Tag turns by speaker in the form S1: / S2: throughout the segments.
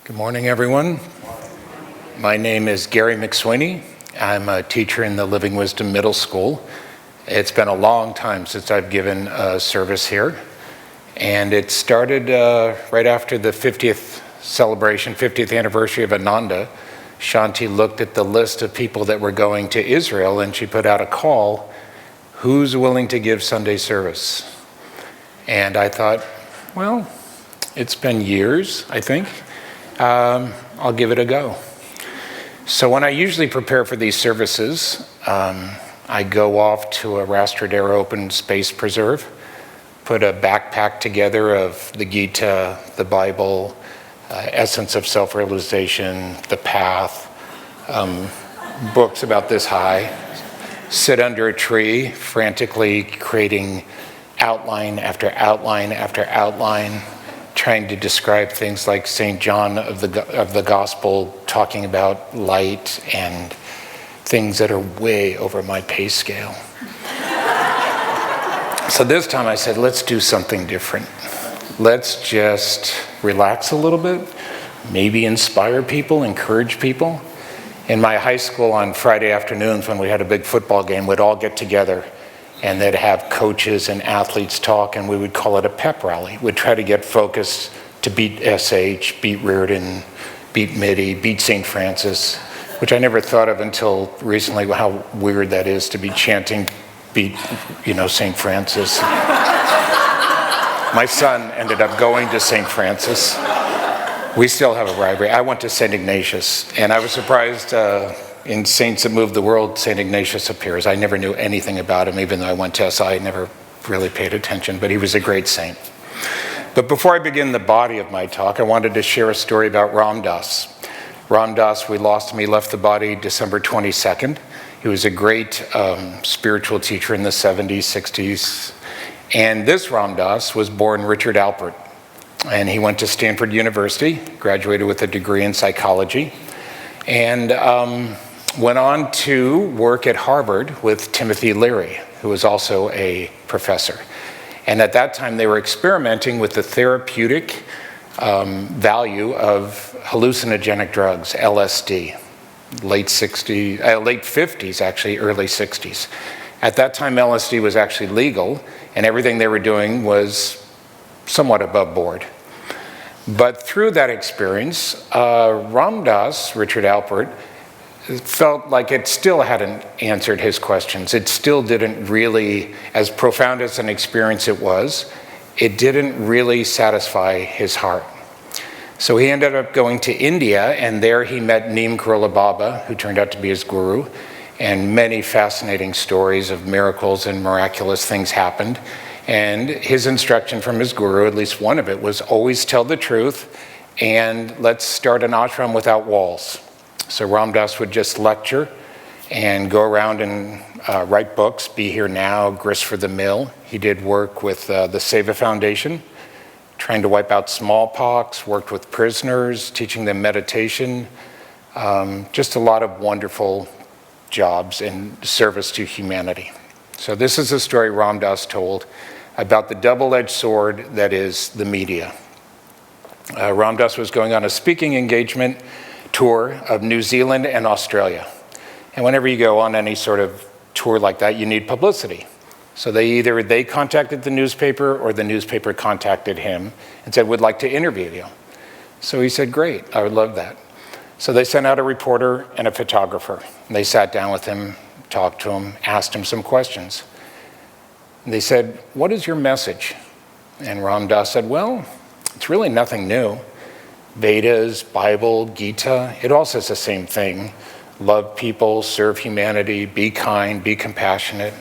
S1: Good morning, everyone. My name is Gary McSweeney. I'm a teacher in the Living Wisdom Middle School. It's been a long time since I've given a service here, and it started right after the 50th celebration, 50th anniversary of Ananda. Shanti looked at the list of people that were going to Israel, and she put out a call, who's willing to give Sunday service? And I thought, well, it's been years, I think. I'll give it a go. So when I usually prepare for these services, I go off to a Rastradero open space preserve, put a backpack together of the Gita, the Bible, Essence of Self-Realization, The Path, books about this high, sit under a tree, frantically creating outline after outline after outline, trying to describe things like St. John of the Gospel, talking about light and things that are way over my pay scale. So this time I said, let's do something different. Let's just relax a little bit, maybe inspire people, encourage people. In my high school on Friday afternoons when we had a big football game, we'd all get together and they'd have coaches and athletes talk, and we would call it a pep rally. We'd try to get focused to beat SH, beat Reardon, beat Mitty, beat St. Francis, which I never thought of until recently, how weird that is to be chanting, beat, St. Francis. My son ended up going to St. Francis. We still have a rivalry. I went to St. Ignatius, and I was surprised in Saints That Move the World, St. Ignatius appears. I never knew anything about him, even though I went to SI. I never really paid attention, but he was a great saint. But before I begin the body of my talk, I wanted to share a story about Ram Dass. Ram Dass, we lost him. He left the body December 22nd. He was a great spiritual teacher in the 70s, 60s. And this Ram Dass was born Richard Alpert. And he went to Stanford University, graduated with a degree in psychology, and went on to work at Harvard with Timothy Leary, who was also a professor. And at that time, they were experimenting with the therapeutic value of hallucinogenic drugs, LSD, late 50s, actually, early 60s. At that time, LSD was actually legal, and everything they were doing was somewhat above board. But through that experience, Ram Dass, Richard Alpert, felt like it still hadn't answered his questions. It still didn't really, as profound as an experience it was, it didn't really satisfy his heart. So he ended up going to India, and there he met Neem Karoli Baba, who turned out to be his guru, and many fascinating stories of miracles and miraculous things happened. And his instruction from his guru, at least one of it, was always tell the truth, and let's start an ashram without walls. So Ram Dass would just lecture and go around and write books, Be Here Now, Grist for the Mill. He did work with the Seva Foundation, trying to wipe out smallpox, worked with prisoners, teaching them meditation, just a lot of wonderful jobs in service to humanity. So this is a story Ram Dass told about the double-edged sword that is the media. Ram Dass was going on a speaking engagement tour of New Zealand and Australia. And whenever you go on any sort of tour like that, you need publicity. So they contacted the newspaper, or the newspaper contacted him and said, we'd like to interview you. So he said, great, I would love that. So they sent out a reporter and a photographer. And they sat down with him, talked to him, asked him some questions. And they said, what is your message? And Ram Dass said, well, it's really nothing new. Vedas, Bible, Gita, it all says the same thing. Love people, serve humanity, be kind, be compassionate.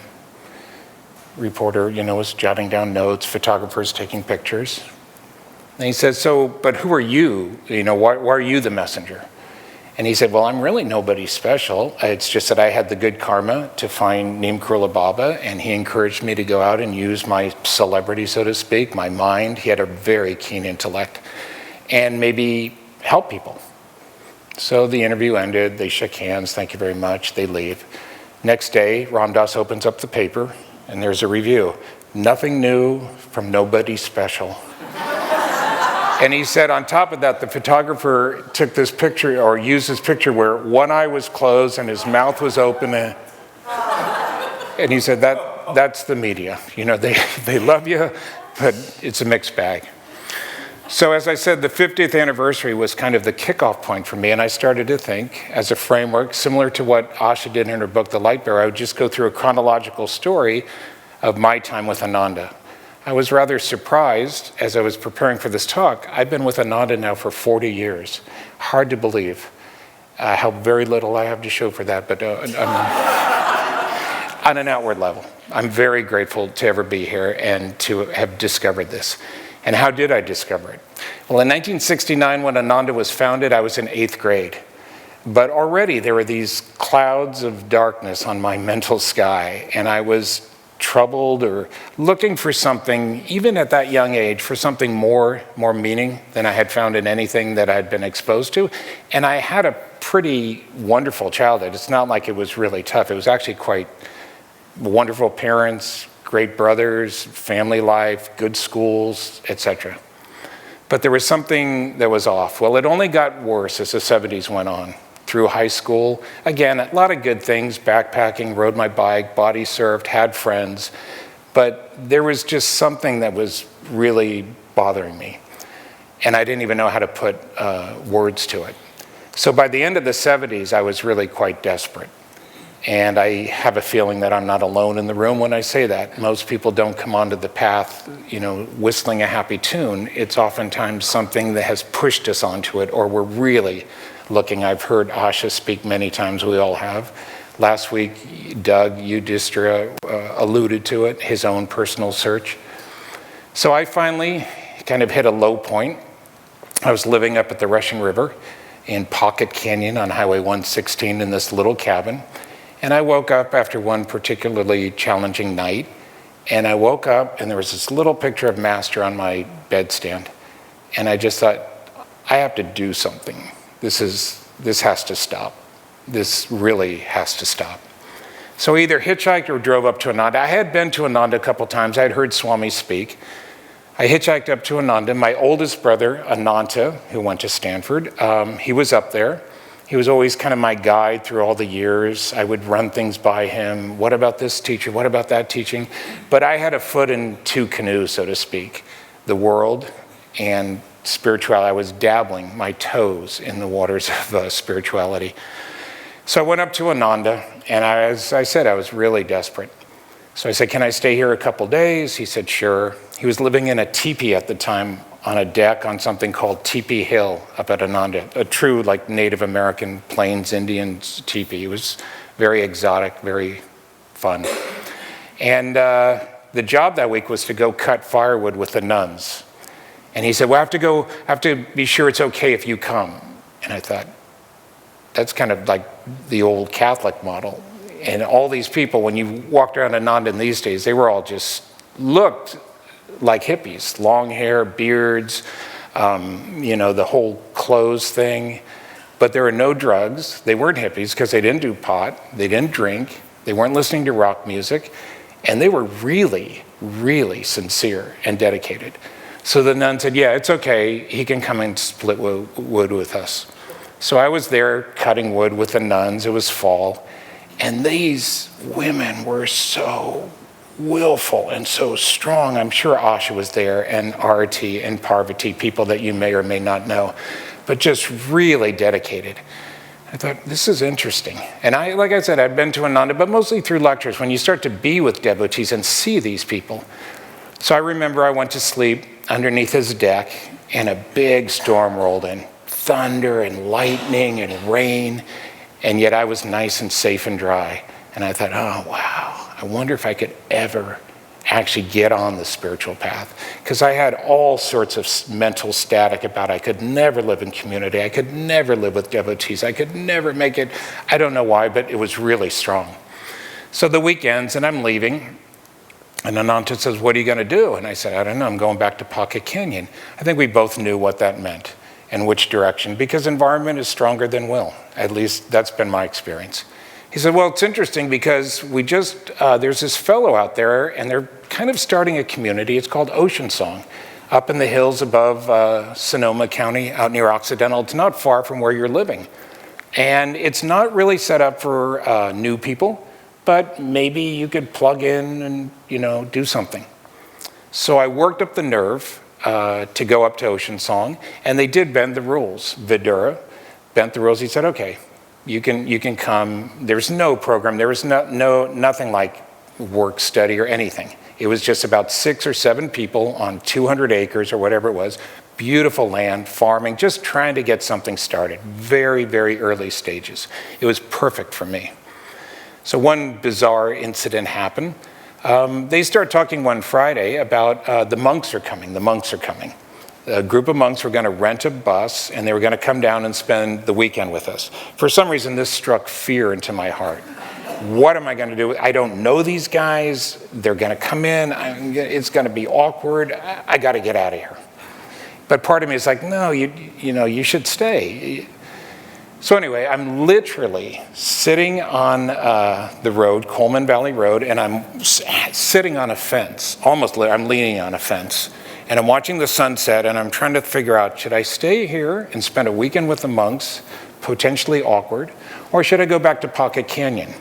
S1: Reporter, was jotting down notes, photographers taking pictures. And he says, so, but who are you? Why are you the messenger? And he said, well, I'm really nobody special. It's just that I had the good karma to find Neem Karoli Baba, and he encouraged me to go out and use my celebrity, so to speak, my mind. He had a very keen intellect, and maybe help people. So the interview ended, they shook hands, thank you very much, they leave. Next day, Ram Dass opens up the paper, and there's a review. Nothing new from nobody special. And he said on top of that, the photographer took this picture, or used this picture where one eye was closed and his mouth was open. And he said, that's the media. You know, they love you, but it's a mixed bag. So as I said, the 50th anniversary was kind of the kickoff point for me, and I started to think, as a framework, similar to what Asha did in her book, The Light Bearer, I would just go through a chronological story of my time with Ananda. I was rather surprised as I was preparing for this talk. I've been with Ananda now for 40 years. Hard to believe how very little I have to show for that, but on an outward level. I'm very grateful to ever be here and to have discovered this. And how did I discover it? Well, in 1969, when Ananda was founded, I was in 8th grade. But already there were these clouds of darkness on my mental sky, and I was troubled or looking for something, even at that young age, for something more meaning than I had found in anything that I'd been exposed to. And I had a pretty wonderful childhood. It's not like it was really tough. It was actually quite wonderful parents, great brothers, family life, good schools, etc. But there was something that was off. Well, it only got worse as the 70s went on. Through high school, again, a lot of good things, backpacking, rode my bike, body surfed, had friends, but there was just something that was really bothering me. And I didn't even know how to put words to it. So by the end of the 70s, I was really quite desperate. And I have a feeling that I'm not alone in the room when I say that. Most people don't come onto the path, you know, whistling a happy tune. It's oftentimes something that has pushed us onto it, or we're really looking. I've heard Asha speak many times, we all have. Last week, Doug Udistra alluded to it, his own personal search. So I finally kind of hit a low point. I was living up at the Russian River in Pocket Canyon on Highway 116 in this little cabin. And I woke up after one particularly challenging night, and I woke up and there was this little picture of Master on my bedstand. And I just thought, I have to do something. This has to stop. This really has to stop. So I either hitchhiked or drove up to Ananda. I had been to Ananda a couple times. I had heard Swami speak. I hitchhiked up to Ananda. My oldest brother, Ananda, who went to Stanford, he was up there. He was always kind of my guide through all the years. I would run things by him. What about this teacher? What about that teaching? But I had a foot in two canoes, so to speak, the world and spirituality. I was dabbling my toes in the waters of spirituality. So I went up to Ananda, and as I said, I was really desperate. So I said, can I stay here a couple days? He said, sure. He was living in a teepee at the time on a deck on something called Teepee Hill up at Ananda, a true like Native American Plains Indian teepee. It was very exotic, very fun. And the job that week was to go cut firewood with the nuns. And he said, well, I have to be sure it's okay if you come. And I thought, that's kind of like the old Catholic model. And all these people, when you walked around Ananda in these days, they were all just looked like hippies, long hair, beards, the whole clothes thing. But there were no drugs. They weren't hippies because they didn't do pot. They didn't drink. They weren't listening to rock music. And they were really, really sincere and dedicated. So the nun said, yeah, it's okay. He can come and split wood with us. So I was there cutting wood with the nuns. It was fall. And these women were so willful and so strong. I'm sure Asha was there, and Arati and Parvati, people that you may or may not know, but just really dedicated. I thought, this is interesting. And like I said, I'd been to Ananda, but mostly through lectures, when you start to be with devotees and see these people. So I remember I went to sleep underneath his deck, and a big storm rolled in. Thunder and lightning and rain, and yet I was nice and safe and dry. And I thought, oh, wow. I wonder if I could ever actually get on the spiritual path. Because I had all sorts of mental static about I could never live in community. I could never live with devotees. I could never make it. I don't know why, but it was really strong. So the week ends, and I'm leaving. And Ananda says, what are you going to do? And I said, I don't know. I'm going back to Pocket Canyon. I think we both knew what that meant and which direction, because environment is stronger than will. At least that's been my experience. He said, well, it's interesting because there's this fellow out there, and they're kind of starting a community. It's called Ocean Song. up in the hills above Sonoma County, out near Occidental. It's not far from where you're living. And it's not really set up for new people, but maybe you could plug in and, do something. So I worked up the nerve to go up to Ocean Song, and they did bend the rules. Vidura bent the rules. He said, okay, you can come. There's no program. There was nothing like work study or anything. It was just about 6 or 7 people on 200 acres or whatever it was. Beautiful land, farming, just trying to get something started. Very, very early stages. It was perfect for me. So one bizarre incident happened. They start talking one Friday about the monks are coming. The monks are coming. A group of monks were going to rent a bus, and they were going to come down and spend the weekend with us. For some reason, this struck fear into my heart. What am I going to do? I don't know these guys. They're going to come in. It's going to be awkward. I got to get out of here. But part of me is like, no, you should stay. So anyway, I'm literally sitting on the road, Coleman Valley Road, and I'm sitting on a fence. I'm leaning on a fence. And I'm watching the sunset, and I'm trying to figure out, should I stay here and spend a weekend with the monks, potentially awkward, or should I go back to Pocket Canyon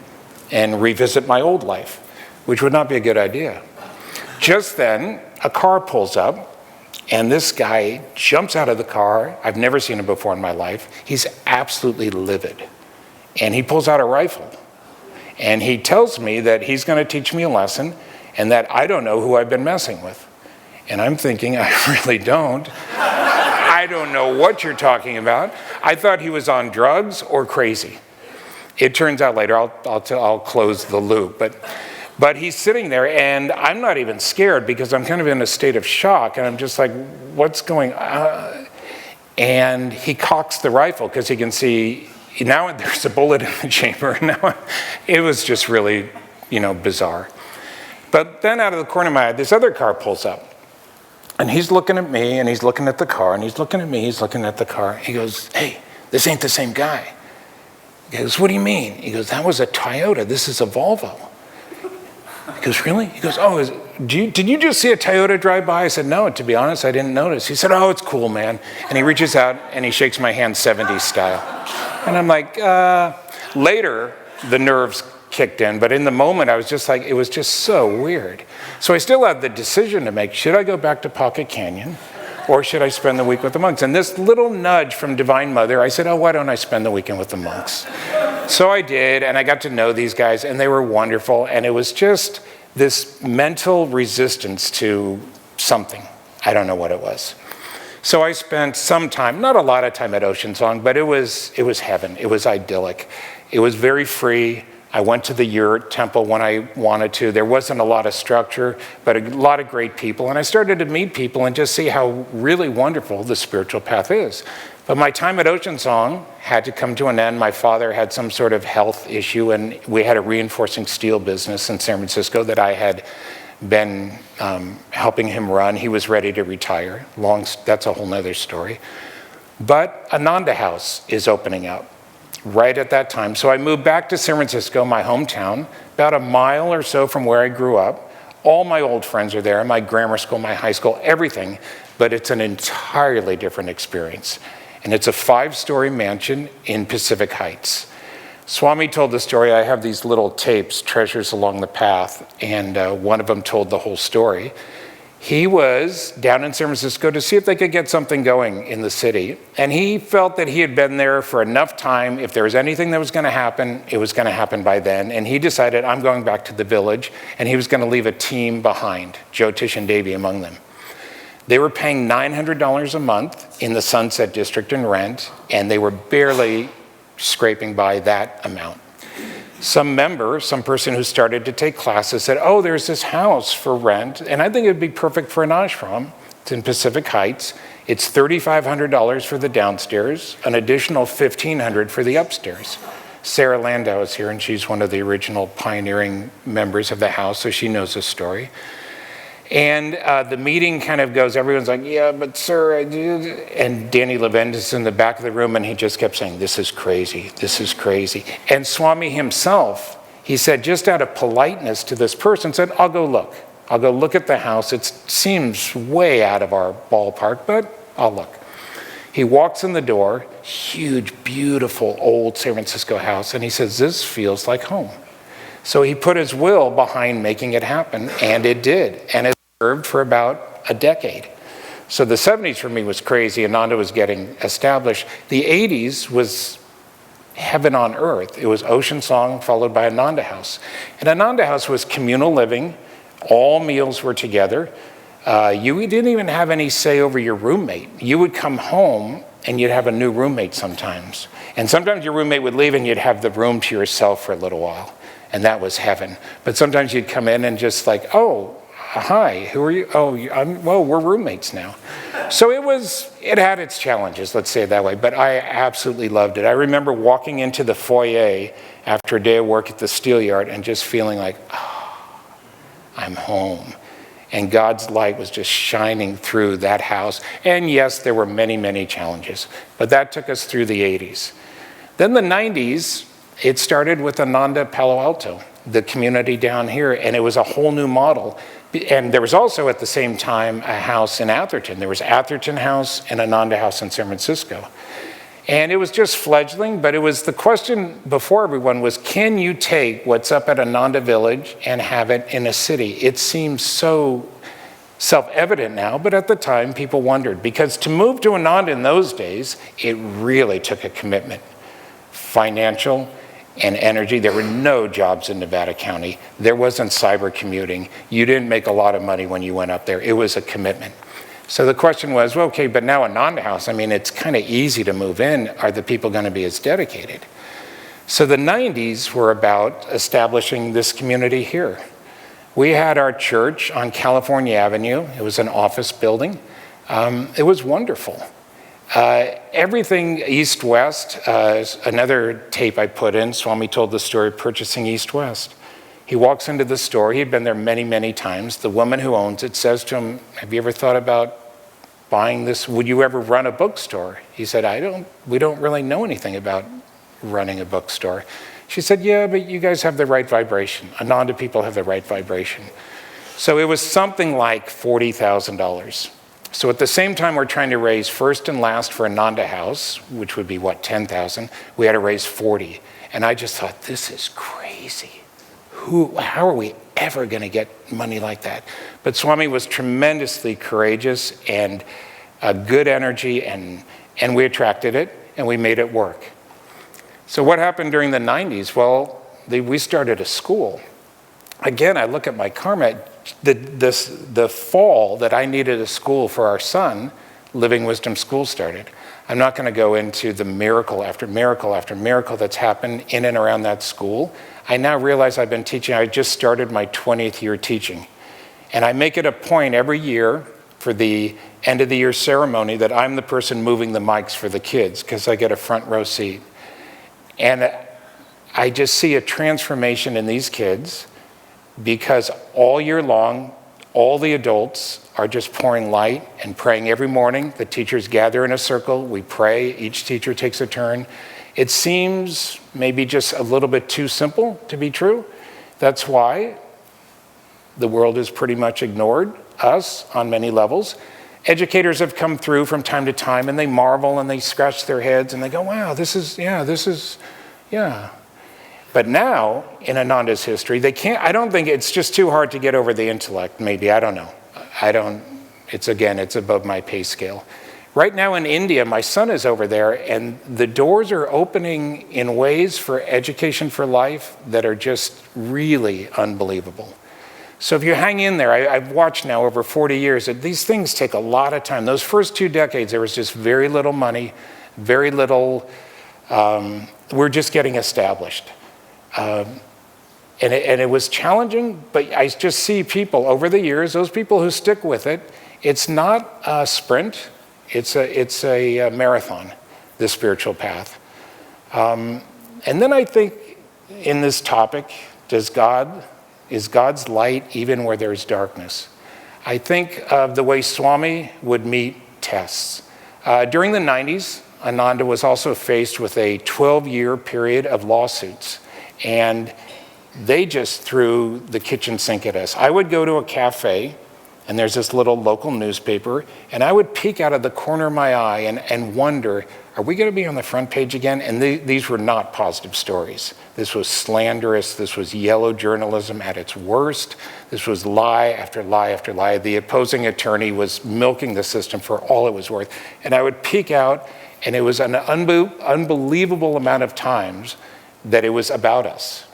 S1: and revisit my old life, which would not be a good idea. Just then, a car pulls up, and this guy jumps out of the car. I've never seen him before in my life. He's absolutely livid. And he pulls out a rifle. And he tells me that he's going to teach me a lesson and that I don't know who I've been messing with. And I'm thinking, I really don't. I don't know what you're talking about. I thought he was on drugs or crazy. It turns out later, I'll close the loop. But he's sitting there, and I'm not even scared because I'm kind of in a state of shock, and I'm just like, what's going on? And he cocks the rifle because he can see, now there's a bullet in the chamber. Now it was just really, bizarre. But then out of the corner of my eye, this other car pulls up. And he's looking at me, and he's looking at the car, and he's looking at me, he's looking at the car. He goes, hey, this ain't the same guy. He goes, what do you mean? He goes, that was a Toyota, this is a Volvo. He goes, really? He goes, oh, did you just see a Toyota drive by? I said, no, to be honest, I didn't notice. He said, oh, it's cool, man. And he reaches out, and he shakes my hand 70s style. And I'm like, later, the nerves kicked in, but in the moment, I was just like, it was just so weird. So I still had the decision to make, should I go back to Pocket Canyon, or should I spend the week with the monks? And this little nudge from Divine Mother, I said, oh, why don't I spend the weekend with the monks? So I did, and I got to know these guys, and they were wonderful, and it was just this mental resistance to something. I don't know what it was. So I spent some time, not a lot of time at Ocean Song, but it was heaven. It was idyllic. It was very free. I went to the yurt temple when I wanted to. There wasn't a lot of structure, but a lot of great people. And I started to meet people and just see how really wonderful the spiritual path is. But my time at Ocean Song had to come to an end. My father had some sort of health issue, and we had a reinforcing steel business in San Francisco that I had been helping him run. He was ready to retire. That's a whole nother story. But Ananda House is opening up right at that time. So I moved back to San Francisco, my hometown, about a mile or so from where I grew up. All my old friends are there, my grammar school, my high school, everything, but it's an entirely different experience. And it's a 5-story mansion in Pacific Heights. Swami told the story. I have these little tapes, Treasures Along the Path, and one of them told the whole story. He was down in San Francisco to see if they could get something going in the city. And he felt that he had been there for enough time. If there was anything that was going to happen, it was going to happen by then. And he decided, I'm going back to the village. And he was going to leave a team behind, Joe, Tish, and Davy among them. They were paying $900 a month in the Sunset District in rent, and they were barely scraping by that amount. Some person who started to take classes said, oh, there's this house for rent, and I think it'd be perfect for an ashram. It's in Pacific Heights. It's $3,500 for the downstairs, an additional $1,500 for the upstairs. Sarah Landau is here, and she's one of the original pioneering members of the house, so she knows this story. And the meeting kind of goes, everyone's like, yeah, but sir, and Danny Levend is in the back of the room, and he just kept saying, this is crazy, this is crazy. And Swami himself, he said, just out of politeness to this person, said, I'll go look. I'll go look at the house. It seems way out of our ballpark, but I'll look. He walks in the door, huge, beautiful, old San Francisco house, and he says, this feels like home. So he put his will behind making it happen, and it did. And it served for about a decade. So the 70s for me was crazy. Ananda was getting established. The 80s was heaven on earth. It was Ocean Song followed by Ananda House. And Ananda House was communal living. All meals were together. You didn't even have any say over your roommate. You would come home and you'd have a new roommate sometimes. And sometimes your roommate would leave and you'd have the room to yourself for a little while. And that was heaven. But sometimes you'd come in and just like, oh, hi, who are you? Oh, well, we're roommates now. So it had its challenges, let's say it that way. But I absolutely loved it. I remember walking into the foyer after a day of work at the steel yard and just feeling like, oh, I'm home. And God's light was just shining through that house. And yes, there were many, many challenges. But that took us through the 80s. Then the 90s, it started with Ananda Palo Alto, the community down here. And it was a whole new model. And there was also at the same time a house in Atherton. There was Atherton House and Ananda House in San Francisco. And it was just fledgling, but it was the question before everyone was, can you take what's up at Ananda Village and have it in a city? It seems so self-evident now, but at the time people wondered. Because to move to Ananda in those days, it really took a commitment. Financial and energy. There were no jobs in Nevada County. There wasn't cyber commuting. You didn't make a lot of money when you went up there. It was a commitment. So the question was, well, okay, but now Ananda House, I mean, it's kind of easy to move in. Are the people going to be as dedicated? So the 90s were about establishing this community here. We had our church on California Avenue. It was an office building. It was wonderful. Everything east-west, another tape I put in, Swami told the story of purchasing east-west. He walks into the store. He'd been there many, many times. The woman who owns it says to him, have you ever thought about buying this? Would you ever run a bookstore? He said, we don't really know anything about running a bookstore. She said, yeah, but you guys have the right vibration. Ananda people have the right vibration. So it was something like $40,000. So at the same time we're trying to raise first and last for Ananda House, which would be, what, 10,000, we had to raise 40. And I just thought, this is crazy. How are we ever going to get money like that? But Swami was tremendously courageous and a good energy, and we attracted it, and we made it work. So what happened during the 90s? Well, we started a school. Again, I look at my karma. The fall that I needed a school for our son, Living Wisdom School started. I'm not going to go into the miracle after miracle after miracle that's happened in and around that school. I now realize I've been teaching. I just started my 20th year teaching. And I make it a point every year for the end of the year ceremony that I'm the person moving the mics for the kids because I get a front row seat. And I just see a transformation in these kids because all year long, all the adults are just pouring light and praying every morning. The teachers gather in a circle. We pray. Each teacher takes a turn. It seems maybe just a little bit too simple to be true. That's why the world has pretty much ignored us on many levels. Educators have come through from time to time and they marvel and they scratch their heads and they go, wow, this is. But now, in Ananda's history, they can't, I don't think it's just too hard to get over the intellect, maybe, I don't know. It's above my pay scale. Right now in India, my son is over there, and the doors are opening in ways for education for life that are just really unbelievable. So if you hang in there, I've watched now over 40 years that these things take a lot of time. Those first 2 decades, there was just very little money, very little, we're just getting established. And it was challenging, but I just see people over the years, those people who stick with it, it's not a sprint, it's a marathon, the spiritual path. And then I think in this topic, is God's light even where there's darkness? I think of the way Swami would meet tests. During the 90s, Ananda was also faced with a 12-year period of lawsuits. And they just threw the kitchen sink at us. I would go to a cafe, and there's this little local newspaper, and I would peek out of the corner of my eye and wonder, are we going to be on the front page again? And these were not positive stories. This was slanderous. This was yellow journalism at its worst. This was lie after lie after lie. The opposing attorney was milking the system for all it was worth. And I would peek out, and it was an unbelievable amount of times that it was about us.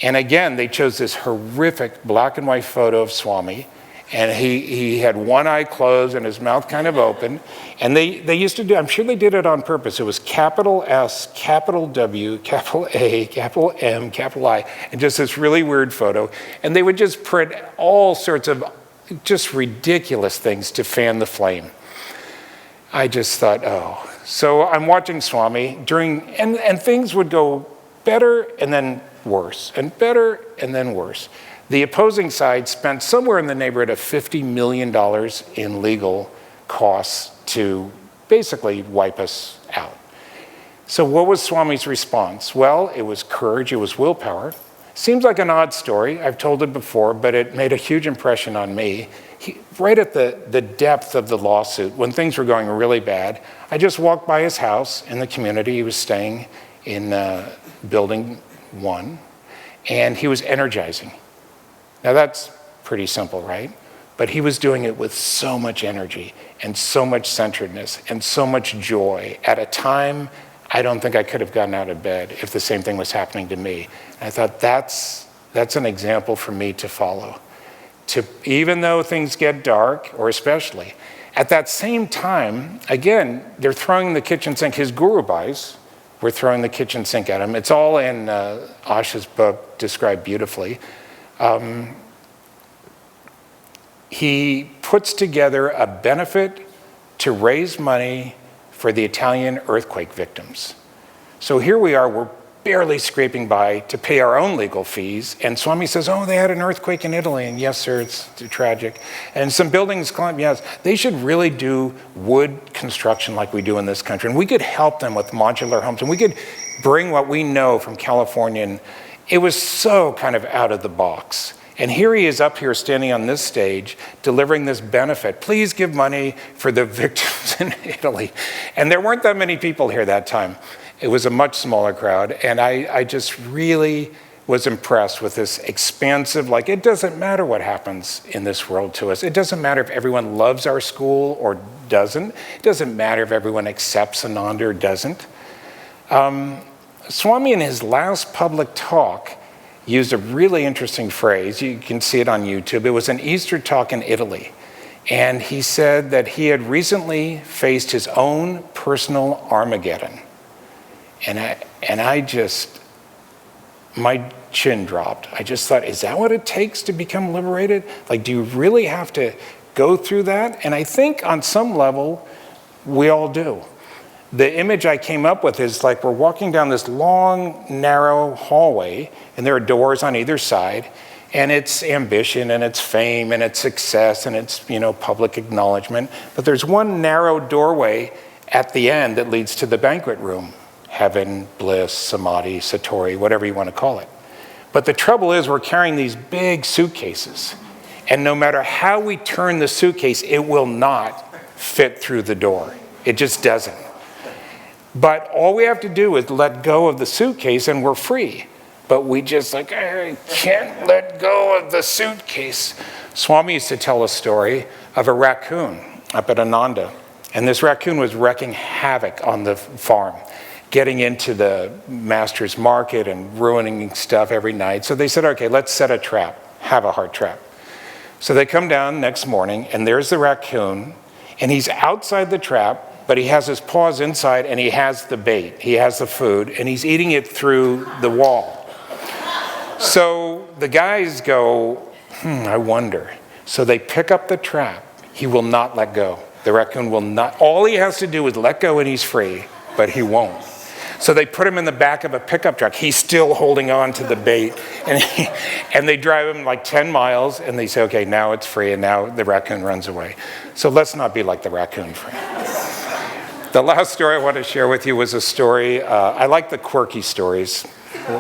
S1: And again, they chose this horrific black and white photo of Swami, and he had one eye closed and his mouth kind of open. And they used to do, I'm sure they did it on purpose. It was capital S, capital W, capital A, capital M, capital I, and just this really weird photo. And they would just print all sorts of just ridiculous things to fan the flame. I just thought, oh. So I'm watching Swami and things would go better and then worse, and better and then worse. The opposing side spent somewhere in the neighborhood of $50 million in legal costs to basically wipe us out. So what was Swami's response? Well, it was courage, it was willpower. Seems like an odd story, I've told it before, but it made a huge impression on me. Right at the depth of the lawsuit, when things were going really bad, I just walked by his house in the community. He was staying in building 1, and he was energizing. Now that's pretty simple, right? But he was doing it with so much energy and so much centeredness and so much joy at a time I don't think I could have gotten out of bed if the same thing was happening to me. And I thought that's an example for me to follow. Even though things get dark, or especially, at that same time, again, they're throwing the kitchen sink, his guru bhais were throwing the kitchen sink at him. It's all in Asha's book, described beautifully. He puts together a benefit to raise money for the Italian earthquake victims. So here we are, we're barely scraping by to pay our own legal fees, and Swami says, oh, they had an earthquake in Italy, and yes, sir, it's tragic. And some buildings collapsed, yes. They should really do wood construction like we do in this country, and we could help them with modular homes, and we could bring what we know from California. And it was so kind of out of the box. And here he is up here standing on this stage delivering this benefit. Please give money for the victims in Italy. And there weren't that many people here that time. It was a much smaller crowd. And I just really was impressed with this expansive, like, it doesn't matter what happens in this world to us. It doesn't matter if everyone loves our school or doesn't. It doesn't matter if everyone accepts Ananda or doesn't. Swami, in his last public talk, used a really interesting phrase. You can see it on YouTube. It was an Easter talk in Italy. And he said that he had recently faced his own personal Armageddon. And I just, my chin dropped. I just thought, is that what it takes to become liberated? Like, do you really have to go through that? And I think on some level, we all do. The image I came up with is like we're walking down this long, narrow hallway, and there are doors on either side, and it's ambition, and it's fame, and it's success, and it's, public acknowledgement. But there's one narrow doorway at the end that leads to the banquet room, heaven, bliss, samadhi, satori, whatever you want to call it. But the trouble is we're carrying these big suitcases, and no matter how we turn the suitcase, it will not fit through the door. It just doesn't. But all we have to do is let go of the suitcase and we're free. But we just I can't let go of the suitcase. Swami used to tell a story of a raccoon up at Ananda. And this raccoon was wreaking havoc on the farm, getting into the master's market and ruining stuff every night. So they said, okay, let's set a trap, have a heart trap. So they come down next morning, and there's the raccoon, and he's outside the trap, but he has his paws inside, and he has the bait, he has the food, and he's eating it through the wall. So the guys go, I wonder. So they pick up the trap. He will not let go. The raccoon will not. All he has to do is let go and he's free, but he won't. So they put him in the back of a pickup truck. He's still holding on to the bait. And they drive him like 10 miles, and they say, okay, now it's free, and now the raccoon runs away. So let's not be like the raccoon free. The last story I want to share with you was a story, I like the quirky stories.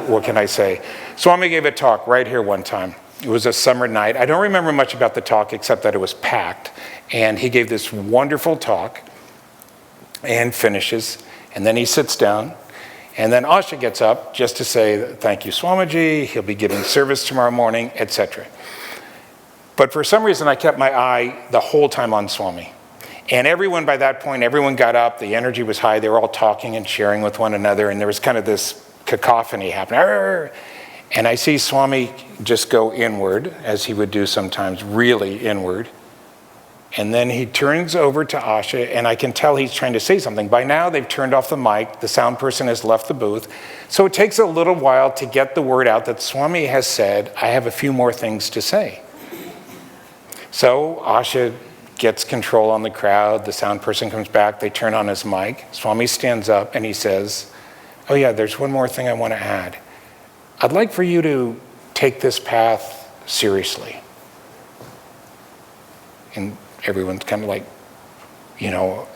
S1: What can I say? Swami gave a talk right here one time. It was a summer night. I don't remember much about the talk except that it was packed. And he gave this wonderful talk and finishes. And then he sits down. And then Asha gets up just to say, thank you, Swamiji. He'll be giving service tomorrow morning, etc. But for some reason, I kept my eye the whole time on Swami. And everyone, by that point, everyone got up. The energy was high. They were all talking and sharing with one another. And there was kind of this cacophony happening. Arr! And I see Swami just go inward, as he would do sometimes, really inward. And then he turns over to Asha, and I can tell he's trying to say something. By now, they've turned off the mic. The sound person has left the booth. So it takes a little while to get the word out that Swami has said, I have a few more things to say. So Asha gets control on the crowd. The sound person comes back. They turn on his mic. Swami stands up, and he says, oh yeah, there's one more thing I want to add. I'd like for you to take this path seriously. And everyone's kind of like,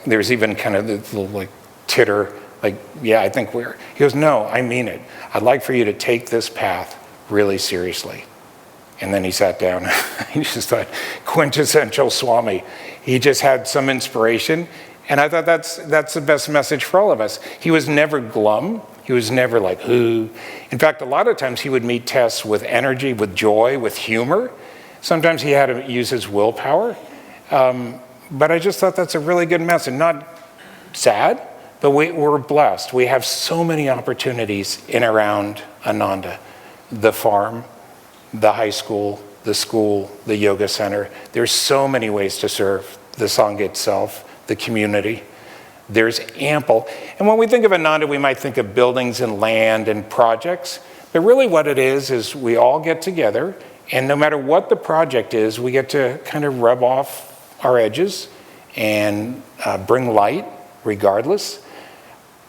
S1: there's even kind of this little like titter, like, yeah, I think we're. He goes, no, I mean it. I'd like for you to take this path really seriously. And then he sat down. He just thought, quintessential Swami. He just had some inspiration. And I thought that's the best message for all of us. He was never glum. He was never like, ooh. In fact, a lot of times he would meet tests with energy, with joy, with humor. Sometimes he had to use his willpower. But I just thought that's a really good message. Not sad, but we're blessed. We have so many opportunities in and around Ananda. The farm, the high school, the yoga center. There's so many ways to serve the Sangha itself, the community. There's ample. And when we think of Ananda, we might think of buildings and land and projects. But really what it is we all get together, and no matter what the project is, we get to kind of rub off our edges and bring light regardless.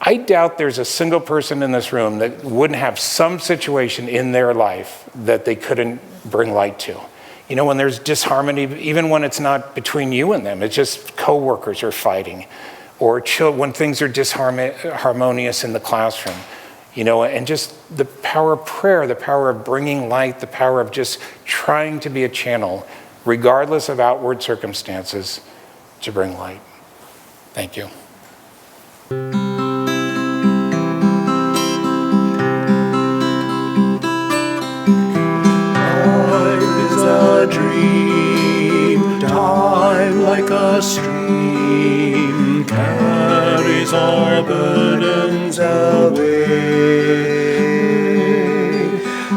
S1: I doubt there's a single person in this room that wouldn't have some situation in their life that they couldn't bring light to. When there's disharmony, even when it's not between you and them, it's just coworkers are fighting, or when things are disharmonious in the classroom, and just the power of prayer, the power of bringing light, the power of just trying to be a channel, regardless of outward circumstances, to bring light. Thank you.
S2: A dream, time like a stream carries our burdens away.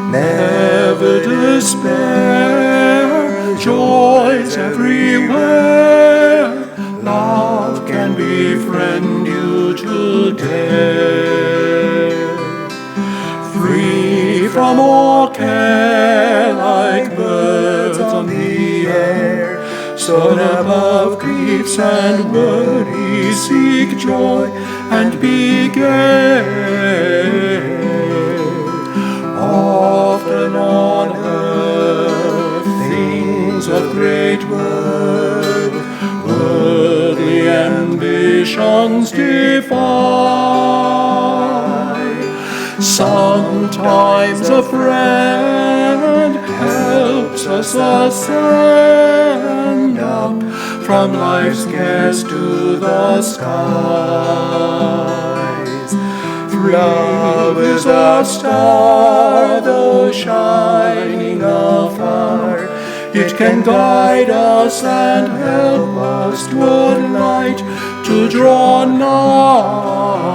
S2: Never despair, joys everywhere. Love can befriend you today. Free from all care, like birds on the air, soared above griefs and worries, seek joy and be gay. Often on earth, things of great worth, worldly ambitions defy. Sometimes a friend helps us ascend up from life's cares to the skies. Love is a star, though shining afar. It can guide us and help us toward light to draw nigh.